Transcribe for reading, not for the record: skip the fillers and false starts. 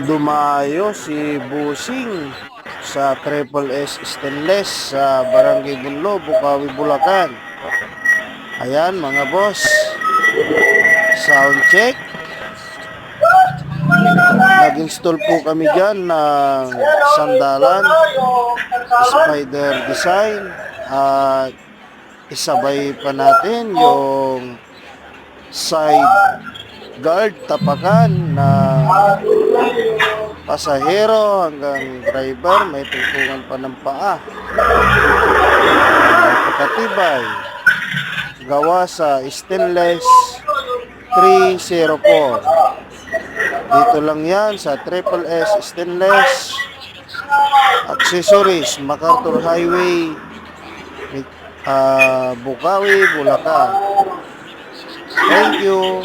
Dumayo si Busing sa Triple S Stainless sa Barangay Bunlo, Bukawi, Bulacan. Ayan mga boss, sound check. Nag-install po kami dyan ng sandalan, spider design, at isabay pa natin yung side guard tapakan na pasahero hanggang driver. May tungtungan pa ng paa, napakatibay, gawa sa stainless 304. Dito lang yan sa Triple S Stainless Accessories, MacArthur Highway, Bukawi, Bulacan. Thank you.